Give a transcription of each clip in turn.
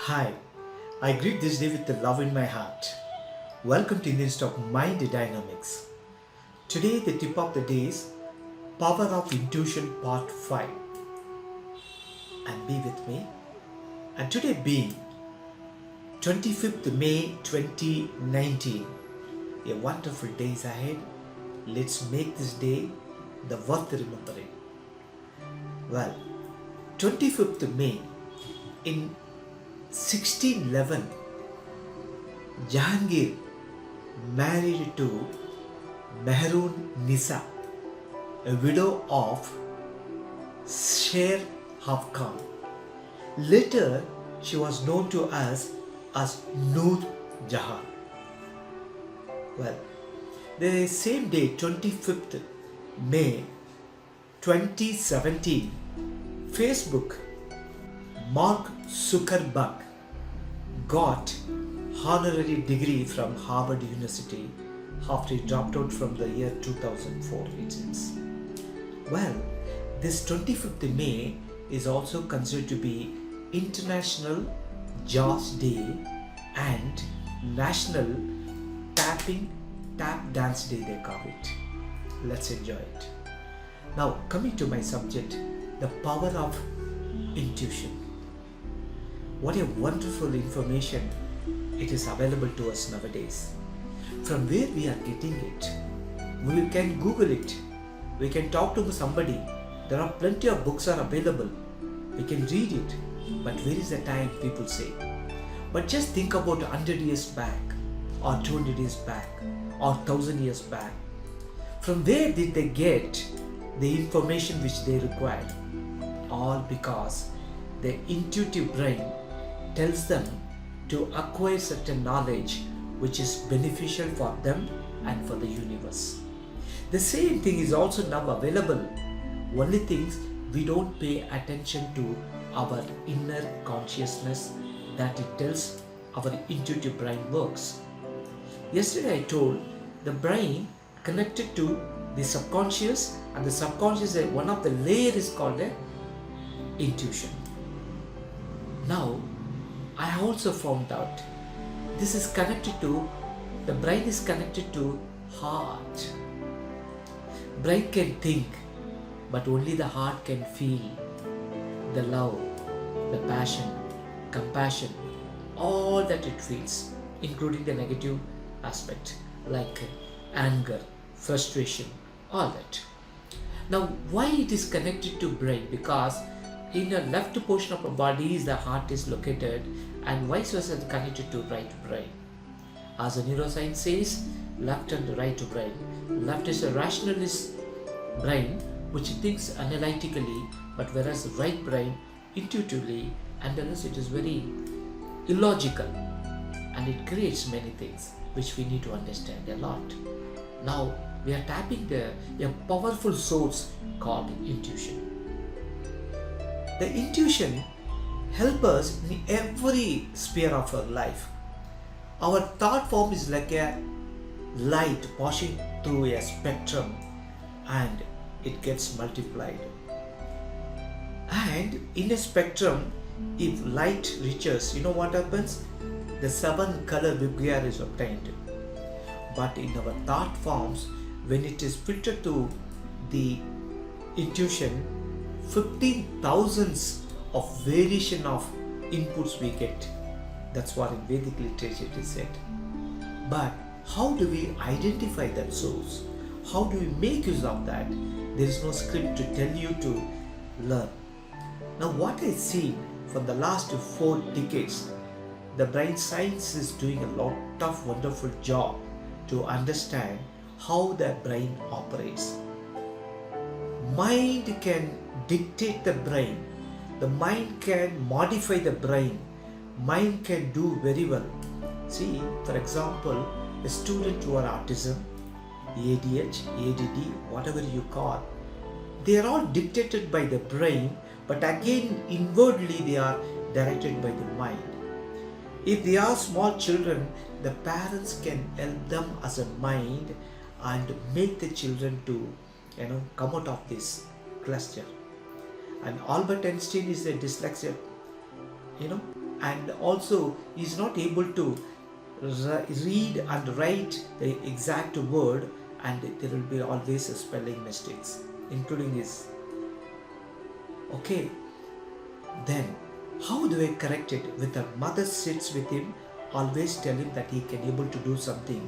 Hi, I greet this day with the love in my heart. Welcome to Indian Stock Mind Dynamics. Today the tip of the day is Power of Intuition Part 5. And be with me. And today being 25th May 2019, a wonderful day is ahead. Let's make this day the worth remembering. Well, 25th May in 1611, Jahangir married to Mehroon Nisa, a widow of Sher Khan. Later, she was known to us as Noor Jahan. Well, the same day, 25th May 2017, Facebook Mark Zuckerberg got honorary degree from Harvard University after he dropped out from the year 2004, it seems. Well, this 25th May is also considered to be International Jazz Day and National Tap Dance Day, they call it. Let's enjoy it. Now, coming to my subject, the power of intuition. What a wonderful information it is available to us nowadays. From where we are getting it? We can Google it. We can talk to somebody. There are plenty of books are available. We can read it. But where is the time, people say? But just think about 100 years back, or 200 years back, or 1000 years back. From where did they get the information which they required? All because the intuitive brain tells them to acquire certain knowledge which is beneficial for them and for the universe. The same thing is also now available. Only things we don't pay attention to our inner consciousness that it tells our intuitive brain works. Yesterday I told the brain connected to the subconscious, and the subconscious, one of the layer is called a intuition. Now I also found out this is connected to, the brain is connected to heart. Brain can think, but only the heart can feel the love, the passion, compassion, all that it feels, including the negative aspect like anger, frustration, all that. Now, why it is connected to brain? Because in the left portion of our body is the heart is located, and vice versa is connected to right brain. As the neuroscience says, left and right brain. Left is a rationalist brain which thinks analytically, but whereas the right brain intuitively, and unless it is very illogical, and it creates many things which we need to understand a lot. Now we are tapping a powerful source called intuition. The intuition helps us in every sphere of our life. Our thought form is like a light passing through a spectrum, and it gets multiplied. And in a spectrum, if light reaches, you know what happens? The 7 color Vibgyor is obtained. But in our thought forms, when it is filtered to the intuition, 15,000s of variation of inputs we get. That's what in Vedic literature it is said. But how do we identify that source? How do we make use of that? There is no script to tell you to learn. Now what I see for the last 4 decades, the brain science is doing a lot of wonderful job to understand how the brain operates. Mind can dictate the brain. The mind can modify the brain. Mind can do very well. See, for example, a student who are autism, ADH, ADD, whatever you call, they are all dictated by the brain, but again inwardly they are directed by the mind. If they are small children, the parents can help them as a mind and make the children to come out of this cluster. And Albert Einstein is a dyslexic, and also is not able to read and write the exact word, and there will be always spelling mistakes, including his. Okay, then how do I correct it? With a mother sits with him, always tell him that he can able to do something.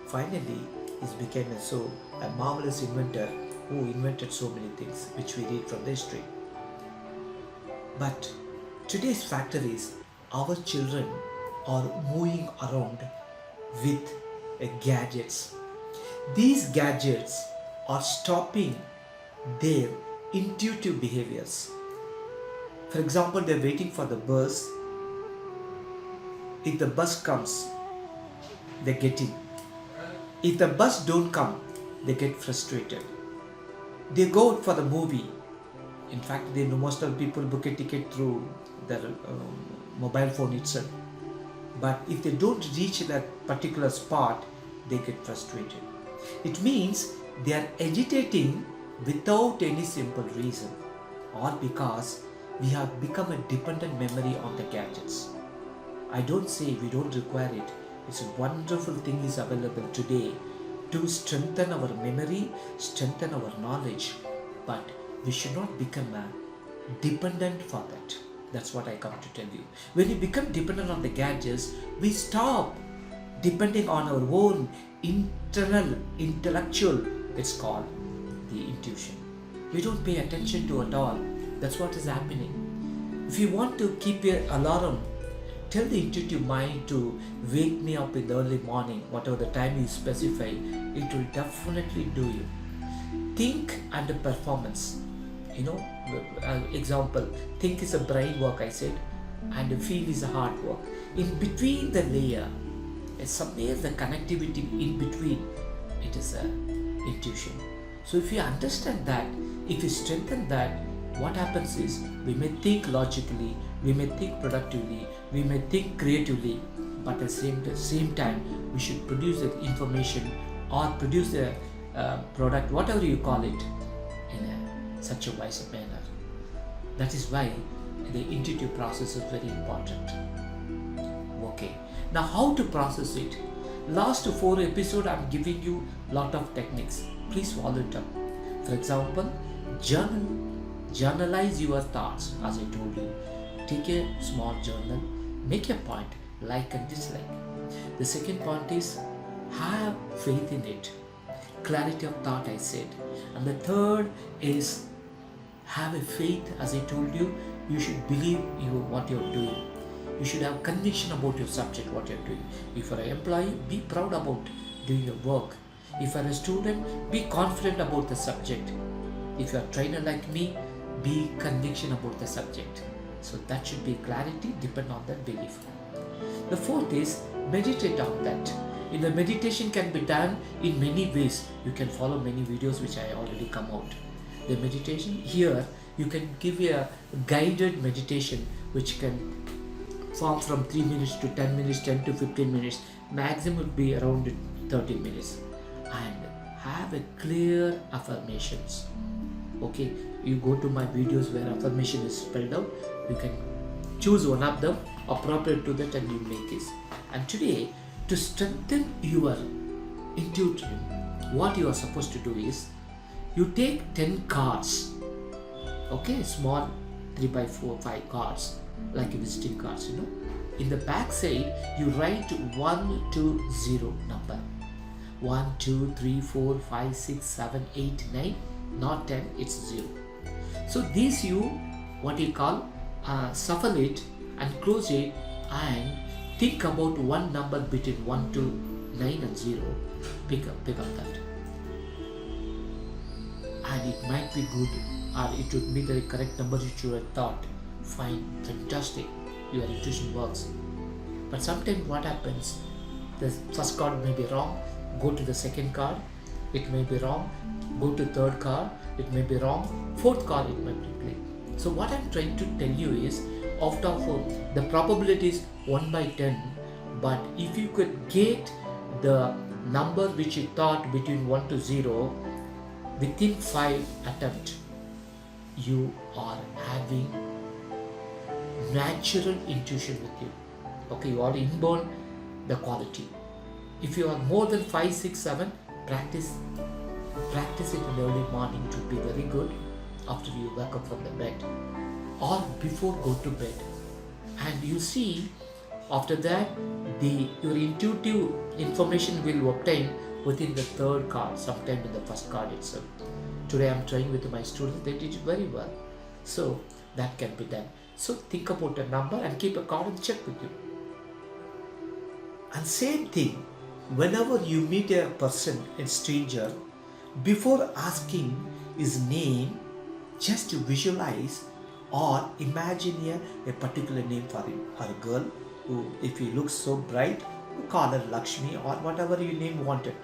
Finally, he became a marvelous inventor who invented so many things, which we read from the history. But today's factor is our children are moving around with gadgets. These gadgets are stopping their intuitive behaviors. For example, they're waiting for the bus. If the bus comes, they get in. If the bus don't come, they get frustrated. They go out for the movie. In fact, most of the people book a ticket through their mobile phone itself. But if they don't reach that particular spot, they get frustrated. It means they are agitating without any simple reason, or because we have become a dependent memory on the gadgets. I don't say we don't require it. It's a wonderful thing is available today to strengthen our memory, strengthen our knowledge, but we should not become dependent for that. That's what I come to tell you. When you become dependent on the gadgets, we stop depending on our own internal, intellectual, it's called the intuition. We don't pay attention to it all. That's what is happening. If you want to keep your alarm, tell the intuitive mind to wake me up in the early morning, whatever the time you specify, it will definitely do you. Think and performance. Example, think is a brain work, I said, and feel is a heart work. In between the layer, somewhere the connectivity in between, it is a intuition. So if you understand that, if you strengthen that, what happens is we may think logically, we may think productively, we may think creatively, but at the same time we should produce the information or produce a product, whatever you call it, in such a wise manner. That is why the intuitive process is very important. Okay, now how to process it? Last 4 episodes I am giving you lot of techniques. Please follow it up. For example, journalize your thoughts. As I told you, take a small journal, make a point, like and dislike. The second point is have faith in it, clarity of thought, I said. And the third is have a faith. As I told you, you should believe what you're doing. You should have conviction about your subject, what you're doing. If you're an employee, be proud about doing your work. If you're a student, be confident about the subject. If you're a trainer like me, be conviction about the subject. So that should be clarity, depend on that belief. The fourth is meditate on that. The meditation can be done in many ways. You can follow many videos which I already come out. The meditation here, you can give a guided meditation which can form from 3 minutes to 10 minutes, 10 to 15 minutes. Maximum would be around 30 minutes. And have a clear affirmations. Okay, you go to my videos where affirmation is spelled out. You can choose one of them appropriate to that and you make it. And today, to strengthen your intuition, what you are supposed to do is you take 10 cards, okay, small 3x4, 5 cards, like visiting cards, In the back side, you write 1 to 0 number. 1, 2, 3, 4, 5, 6, 7, 8, 9, not 10, it's 0. So these you, what you call, shuffle it and close it and think about one number between 1 to 9 and 0. Pick up that. And it might be good or it would be the correct number which you had thought. Fine, fantastic, your intuition works. But sometimes what happens, the first card may be wrong, go to the second card, it may be wrong, go to third card, it may be wrong, fourth card it might be played. So what I'm trying to tell you is, out of the probability is 1 by 10, but if you could get the number which you thought between 1 to 0, within 5 attempts, you are having natural intuition with you. Okay, you are inborn the quality. If you are more than 5, 6, 7, practice it in the early morning. It will be very good after you wake up from the bed or before go to bed. And you see, after that, your intuitive information will obtain within the third card, sometime in the first card itself. Today I'm trying with my students, they did it very well. So that can be done. So think about a number and keep a card and check with you. And same thing, whenever you meet a person, a stranger, before asking his name, just visualize or imagine a particular name for him or a girl who, if he looks so bright, you call her Lakshmi or whatever your name wanted.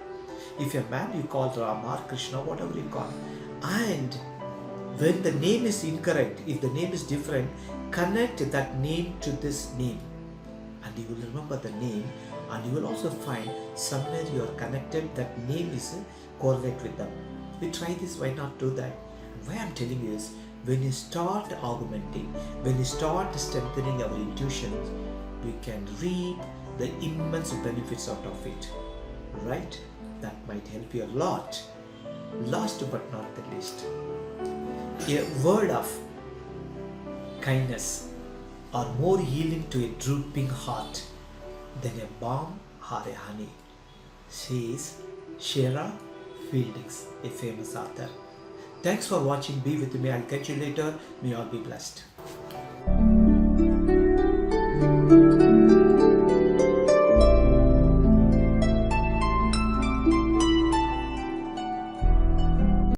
If you're a man, you call Rama or Krishna, whatever you call. And when the name is incorrect, if the name is different, connect that name to this name. And you will remember the name, and you will also find somewhere you are connected, that name is correlate with them. We try this, why not do that? Why I'm telling you is, when you start augmenting, when you start strengthening our intuition, we can reap the immense benefits out of it. Right? That might help you a lot. Last but not the least, a word of kindness are more healing to a drooping heart than a balm or a honey, says Shara Fieldings, a famous author. Thanks for watching. Be with me. I'll catch you later. May all be blessed.